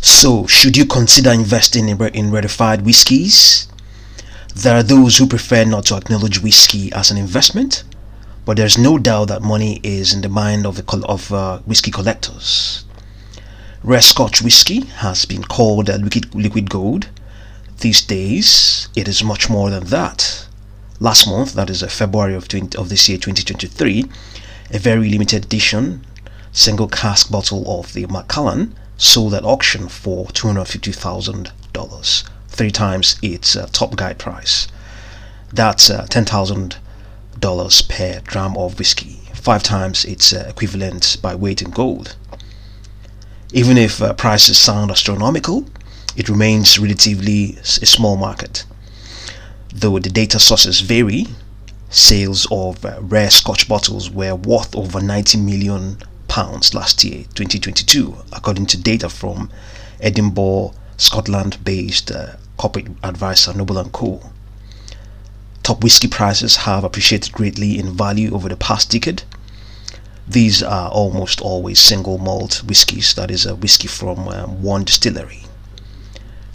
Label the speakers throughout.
Speaker 1: So, should you consider investing in ratified whiskies? There are those who prefer not to acknowledge whiskey as an investment, but there's no doubt that money is in the mind of whiskey collectors. Rare Scotch whiskey has been called liquid gold. These days, it is much more than that. Last month, that is February of this year, 2023, a very limited edition single cask bottle of the Macallan sold at auction for $250,000, three times its top guide price. That's $10,000 per dram of whiskey, five times its equivalent by weight in gold. Even if prices sound astronomical, it remains relatively a small market. Though the data sources vary, sales of rare Scotch bottles were worth over £90 million last year, 2022, according to data from Edinburgh, Scotland-based corporate advisor Noble & Co. Top whiskey prices have appreciated greatly in value over the past decade. These are almost always single malt whiskies, that is a whiskey from one distillery.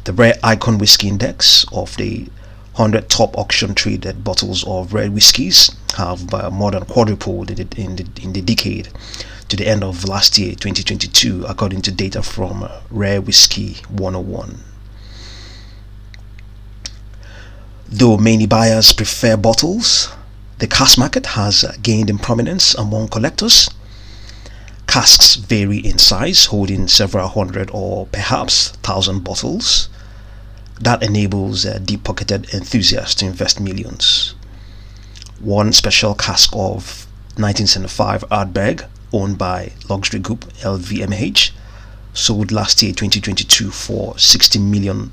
Speaker 1: The Rare Icon Whiskey Index of the 100 top auction traded bottles of rare whiskies have more than quadrupled in the decade to the end of last year, 2022, according to data from Rare Whiskey 101. Though many buyers prefer bottles, the cask market has gained in prominence among collectors. Casks vary in size, holding several hundred or perhaps thousand bottles. That enables deep-pocketed enthusiasts to invest millions. One special cask of 1975 Ardbeg, owned by luxury group LVMH, sold last year 2022 for £60 million.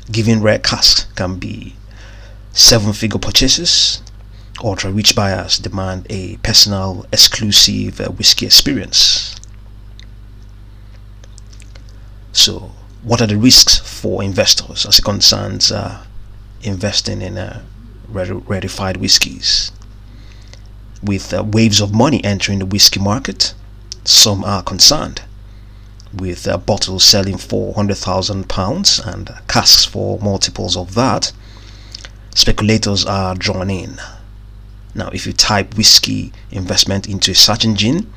Speaker 1: Given rare casks can be seven-figure purchases, ultra-rich buyers demand a personal, exclusive whiskey experience. So, what are the risks for investors as it concerns investing in rarified whiskies? With waves of money entering the whiskey market, some are concerned. With bottles selling for £100,000 and casks for multiples of that, speculators are drawn in. Now, if you type whiskey investment into a search engine,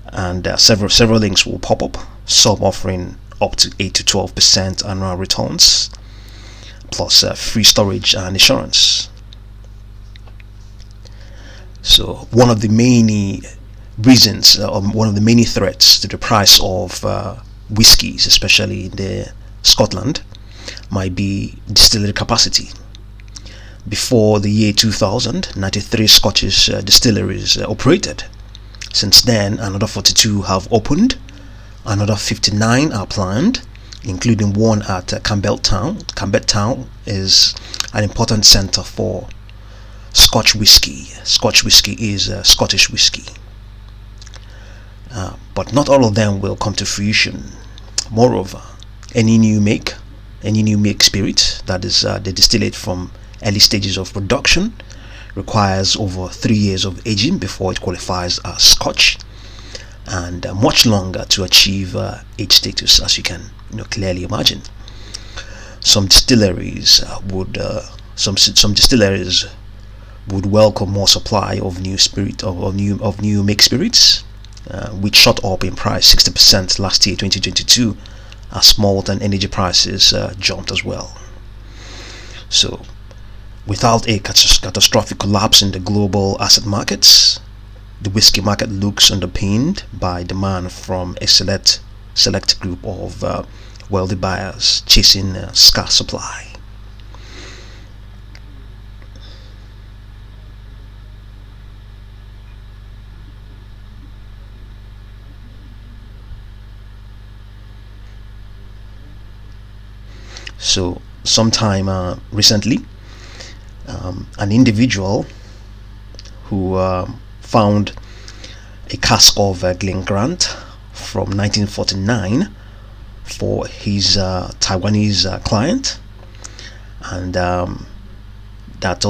Speaker 1: and several links will pop up, some offering up to 8 to 12% annual returns, plus free storage and insurance. So one of the many reasons, one of the many threats to the price of whiskies, especially in the Scotland, might be distillery capacity. Before the year 2000, 93 Scottish distilleries operated. Since then, another 42 have opened, another 59 are planned, including one at Campbelltown. Campbelltown is an important center for Scotch whiskey. Scotch whiskey is Scottish whiskey. But not all of them will come to fruition. Moreover, any new make spirit, that is the distillate from early stages of production, requires over 3 years of aging before it qualifies as Scotch, and much longer to achieve age status, as you can clearly imagine. Some distilleries would welcome more supply of new spirit of new make spirits, which shot up in price 60% last year, 2022, as malt and energy prices jumped as well. So, without a catastrophic collapse in the global asset markets, the whiskey market looks underpinned by demand from a select group of wealthy buyers chasing scarce supply. So, sometime recently, an individual who found a cask of Glengrant from 1949 for his Taiwanese client, and that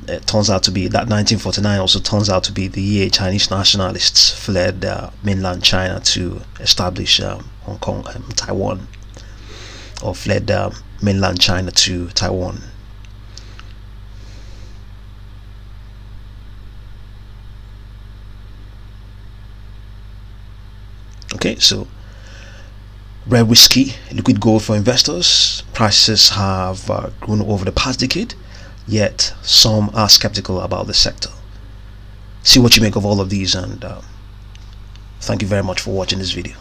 Speaker 1: it turns out to be that 1949 also turns out to be the year Chinese nationalists fled mainland China to establish Hong Kong and Taiwan, or fled mainland China to Taiwan. Okay, so rare whiskey, liquid gold for investors. Prices have grown over the past decade, yet some are skeptical about the sector. See what you make of all of these, and thank you very much for watching this video.